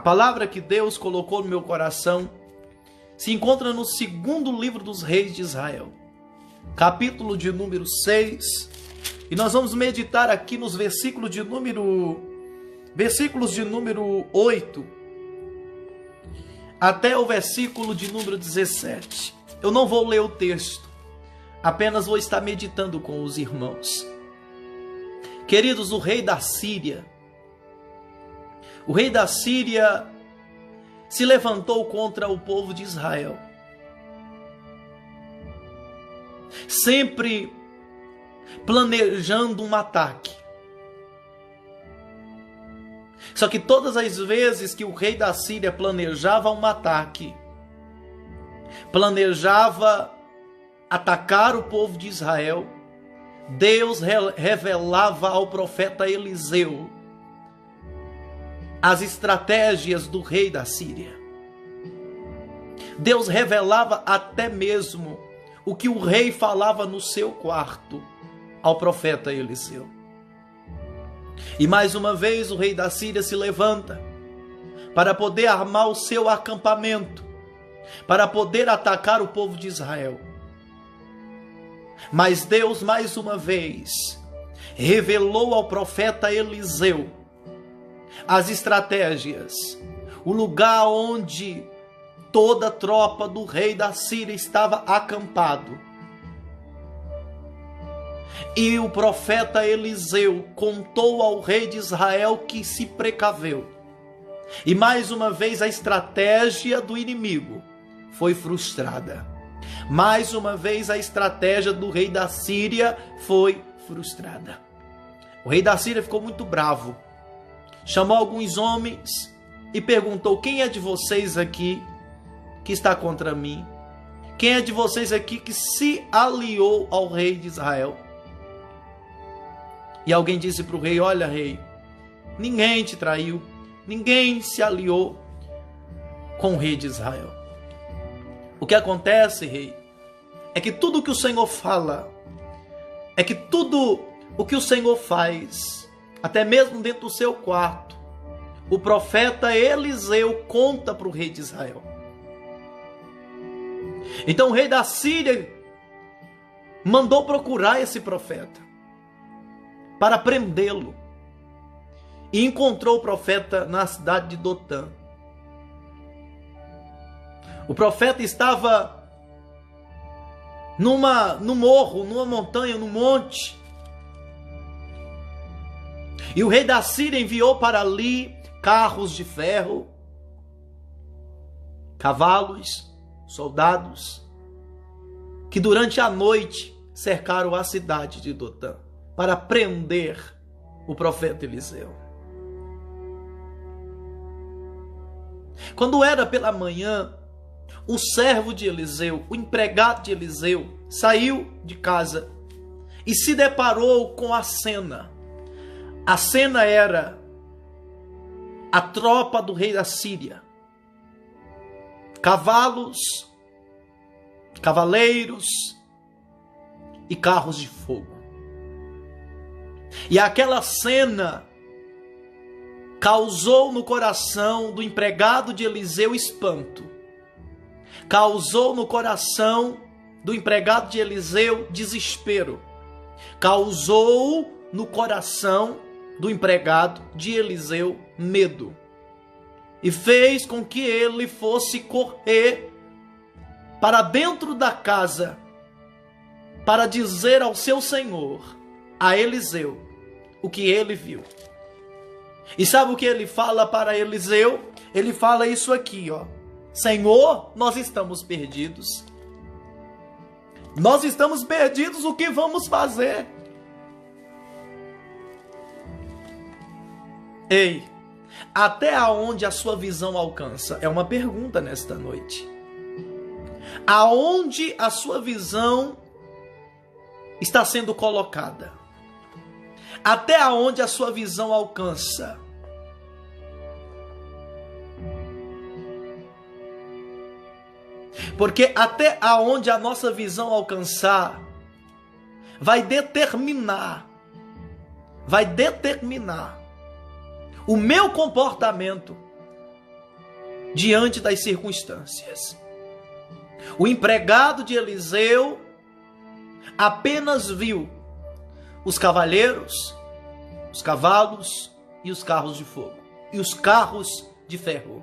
palavra que Deus colocou no meu coração se encontra no segundo livro dos reis de Israel, capítulo de número 6, e nós vamos meditar aqui nos versículos de número 8 até o versículo de número 17. Eu não vou ler o texto, apenas vou estar meditando com os irmãos. Queridos, o rei da Síria se levantou contra o povo de Israel, sempre planejando um ataque. Só que todas as vezes que o rei da Síria planejava um ataque, planejava atacar o povo de Israel, Deus revelava ao profeta Eliseu as estratégias do rei da Síria. Deus revelava até mesmo o que o rei falava no seu quarto ao profeta Eliseu. E mais uma vez o rei da Síria se levanta para poder armar o seu acampamento, para poder atacar o povo de Israel. Mas Deus mais uma vez revelou ao profeta Eliseu as estratégias, o lugar onde toda a tropa do rei da Síria estava acampado. E o profeta Eliseu contou ao rei de Israel que se precaveu. E mais uma vez a estratégia do inimigo foi frustrada. Mais uma vez a estratégia do rei da Síria foi frustrada. O rei da Síria ficou muito bravo. Chamou alguns homens e perguntou: quem é de vocês aqui que está contra mim? Quem é de vocês aqui que se aliou ao rei de Israel? E alguém disse para o rei: olha, rei, ninguém te traiu, ninguém se aliou com o rei de Israel. O que acontece, rei, é que tudo o que o Senhor fala, é que tudo o que o Senhor faz, até mesmo dentro do seu quarto, o profeta Eliseu conta para o rei de Israel. Então o rei da Síria mandou procurar esse profeta para prendê-lo, e encontrou o profeta na cidade de Dotã. O profeta estava num morro, numa montanha, num monte. E o rei da Síria enviou para ali carros de ferro, cavalos, soldados, que durante a noite cercaram a cidade de Dotã para prender o profeta Eliseu. Quando era pela manhã, o servo de Eliseu, o empregado de Eliseu, saiu de casa e se deparou com a cena. A cena era a tropa do rei da Síria. Cavalos, cavaleiros e carros de fogo. E aquela cena causou no coração do empregado de Eliseu espanto. Causou no coração do empregado de Eliseu desespero. Causou no coração do empregado de Eliseu medo. E fez com que ele fosse correr para dentro da casa para dizer ao seu senhor, a Eliseu, o que ele viu. E sabe o que ele fala para Eliseu? Ele fala isso aqui, ó: Senhor, nós estamos perdidos. Nós estamos perdidos, o que vamos fazer? Ei, até aonde a sua visão alcança? É uma pergunta nesta noite. Aonde a sua visão está sendo colocada? Até aonde a sua visão alcança? Porque até aonde a nossa visão alcançar, vai determinar o meu comportamento diante das circunstâncias. O empregado de Eliseu apenas viu os cavaleiros, os cavalos e os carros de fogo, e os carros de ferro.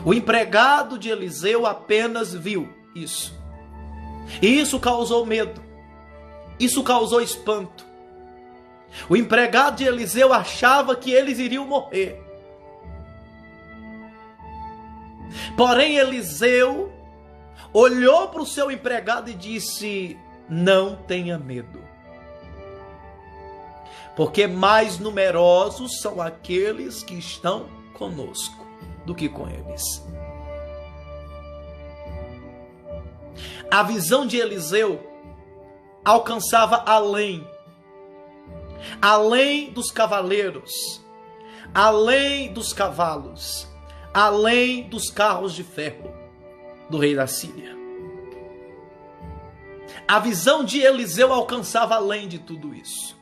O empregado de Eliseu apenas viu isso. E isso causou medo. Isso causou espanto. O empregado de Eliseu achava que eles iriam morrer. Porém, Eliseu olhou para o seu empregado e disse: não tenha medo, porque mais numerosos são aqueles que estão conosco do que com eles. A visão de Eliseu alcançava além dos cavaleiros, além dos cavalos, além dos carros de ferro do rei da Síria. A visão de Eliseu alcançava além de tudo isso.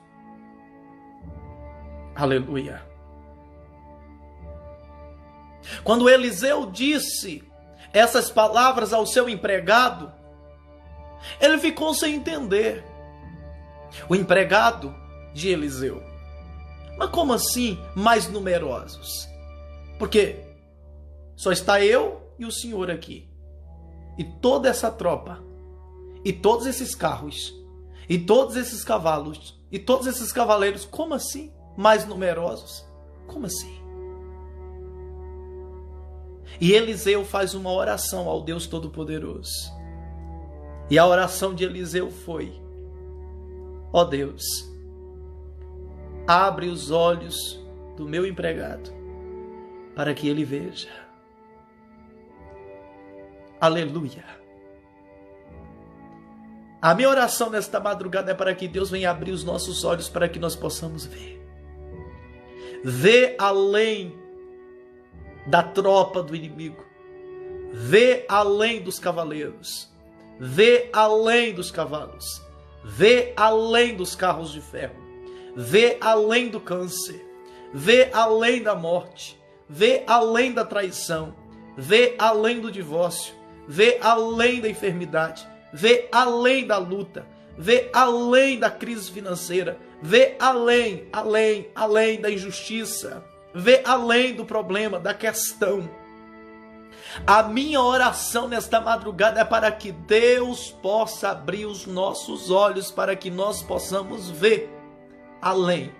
Aleluia. Quando Eliseu disse essas palavras ao seu empregado, ele ficou sem entender. O empregado de Eliseu: mas como assim mais numerosos? Porque só está eu e o senhor aqui. E toda essa tropa, e todos esses carros, e todos esses cavalos, e todos esses cavaleiros, como assim mais numerosos? Como assim? E Eliseu faz uma oração ao Deus Todo-Poderoso. E a oração de Eliseu foi: ó Deus, abre os olhos do meu empregado para que ele veja. Aleluia. A minha oração nesta madrugada é para que Deus venha abrir os nossos olhos para que nós possamos ver. Ver além da tropa do inimigo. Ver além dos cavaleiros. Ver além dos cavalos. Ver além dos carros de ferro. Ver além do câncer. Ver além da morte. Ver além da traição. Ver além do divórcio. Ver além da enfermidade. Ver além da luta. Ver além da crise financeira. Ver além da injustiça. Ver além do problema, da questão. A minha oração nesta madrugada é para que Deus possa abrir os nossos olhos para que nós possamos ver além.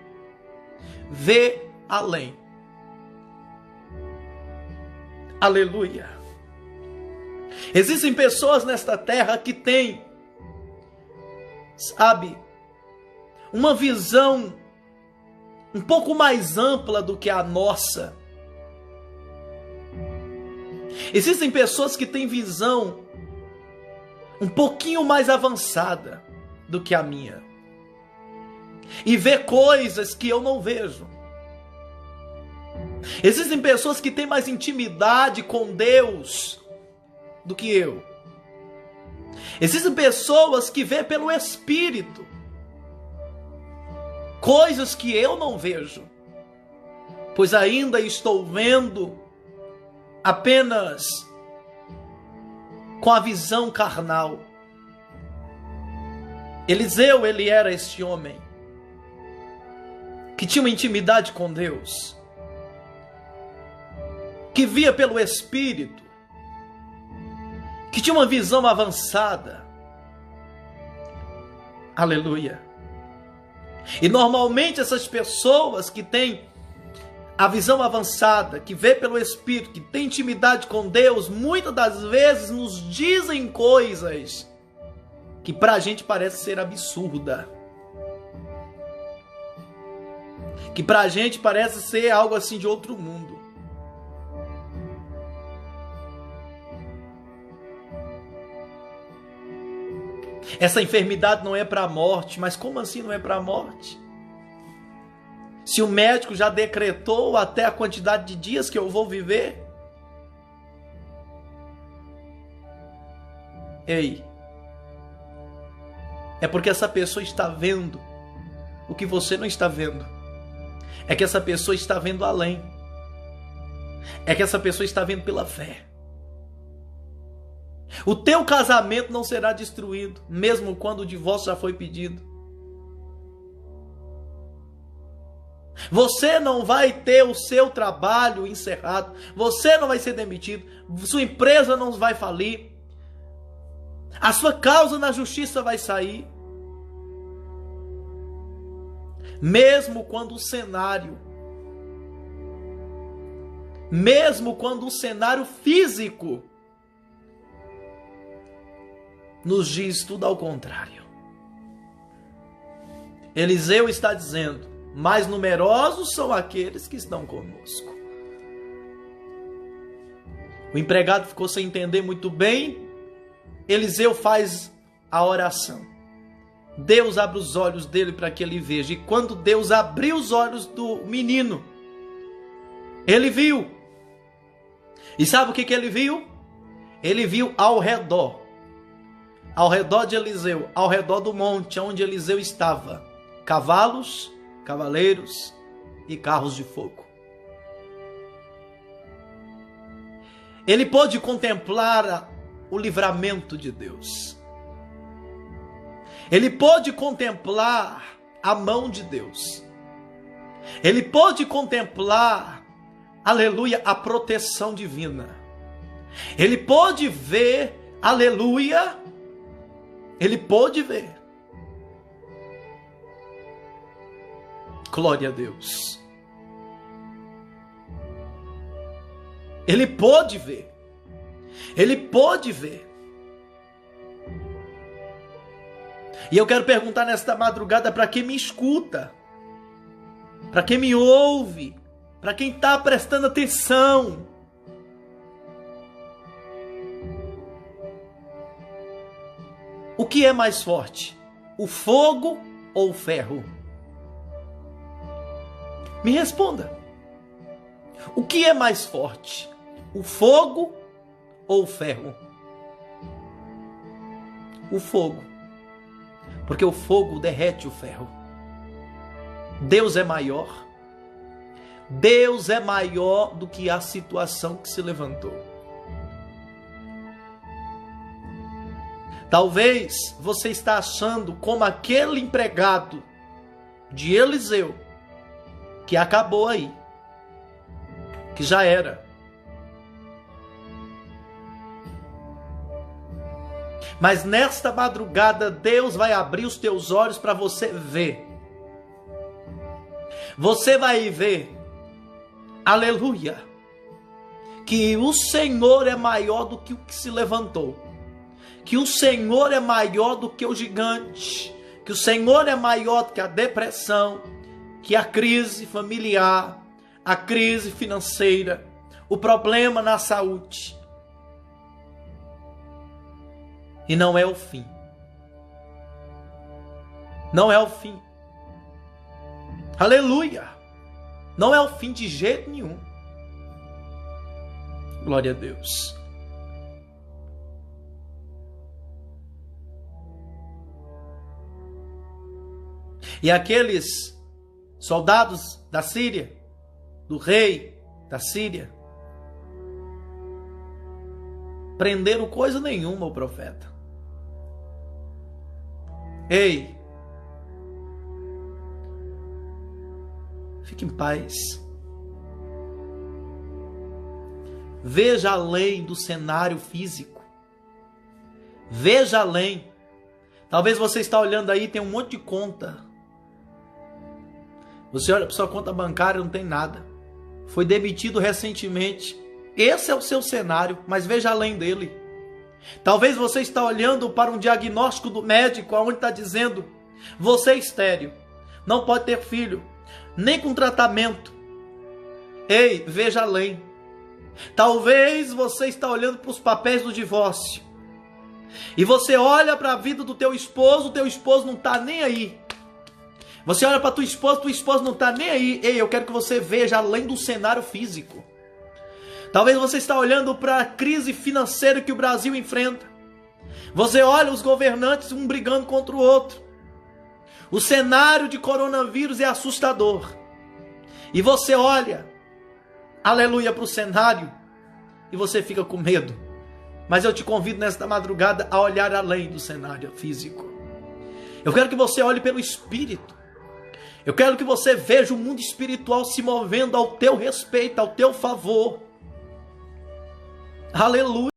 Ver além. Aleluia. Existem pessoas nesta terra que têm, sabe, uma visão um pouco mais ampla do que a nossa. Existem pessoas que têm visão um pouquinho mais avançada do que a minha. E vê coisas que eu não vejo. Existem pessoas que têm mais intimidade com Deus do que eu. Existem pessoas que vê pelo Espírito coisas que eu não vejo, pois ainda estou vendo apenas com a visão carnal. Eliseu, ele era este homem que tinha uma intimidade com Deus, que via pelo Espírito, que tinha uma visão avançada. Aleluia. E normalmente essas pessoas que têm a visão avançada, que vê pelo Espírito, que tem intimidade com Deus, muitas das vezes nos dizem coisas que para a gente parece ser absurda. Que para a gente parece ser algo assim de outro mundo. Essa enfermidade não é para a morte, mas como assim não é para a morte? Se o médico já decretou até a quantidade de dias que eu vou viver? Ei, é porque essa pessoa está vendo o que você não está vendo. É que essa pessoa está vendo além. é que essa pessoa está vendo pela fé. O teu casamento não será destruído, mesmo quando o divórcio já foi pedido. Você não vai ter o seu trabalho encerrado, você não vai ser demitido, sua empresa não vai falir, a sua causa na justiça vai sair. Mesmo quando o cenário físico nos diz tudo ao contrário. Eliseu está dizendo: mais numerosos são aqueles que estão conosco. O empregado ficou sem entender muito bem. Eliseu faz a oração. Deus abre os olhos dele para que ele veja. E quando Deus abriu os olhos do menino, ele viu. E sabe o que ele viu? Ele viu ao redor de Eliseu, ao redor do monte onde Eliseu estava, cavalos, cavaleiros e carros de fogo. Ele pôde contemplar o livramento de Deus. Ele pôde contemplar a mão de Deus. Ele pôde contemplar, aleluia, a proteção divina. Ele pôde ver, aleluia, ele pôde ver. Glória a Deus. Ele pôde ver. Ele pôde ver. E eu quero perguntar nesta madrugada para quem me escuta, para quem me ouve, para quem está prestando atenção. O que é mais forte? O fogo ou o ferro? Me responda. O que é mais forte? O fogo ou o ferro? O fogo. Porque o fogo derrete o ferro. Deus é maior. Deus é maior do que a situação que se levantou. Talvez você está achando como aquele empregado de Eliseu, que acabou aí, que já era. Mas nesta madrugada Deus vai abrir os teus olhos para você ver. Você vai ver, aleluia, que o Senhor é maior do que o que se levantou. Que o Senhor é maior do que o gigante. Que o Senhor é maior do que a depressão, que a crise familiar, a crise financeira, o problema na saúde. E não é o fim. Não é o fim. Aleluia! Não é o fim de jeito nenhum. Glória a Deus. E aqueles soldados da Síria, do rei da Síria, prenderam coisa nenhuma o profeta. Ei, fique em paz. Veja além do cenário físico. Veja além. Talvez você está olhando aí e tem um monte de conta. Você olha para sua conta bancária, não tem nada. Foi demitido recentemente. Esse é o seu cenário, mas veja além dele. Talvez você está olhando para um diagnóstico do médico, onde está dizendo: você é estéril, não pode ter filho, nem com tratamento. Ei, veja além. Talvez você está olhando para os papéis do divórcio. E você olha para a vida do teu esposo não está nem aí. Você olha para tua esposa não está nem aí. Ei, eu quero que você veja além do cenário físico. Talvez você está olhando para a crise financeira que o Brasil enfrenta. Você olha os governantes um brigando contra o outro. O cenário de coronavírus é assustador. E você olha, aleluia, para o cenário e você fica com medo. Mas eu te convido nesta madrugada a olhar além do cenário físico. Eu quero que você olhe pelo Espírito. Eu quero que você veja o mundo espiritual se movendo ao teu respeito, ao teu favor. Aleluia.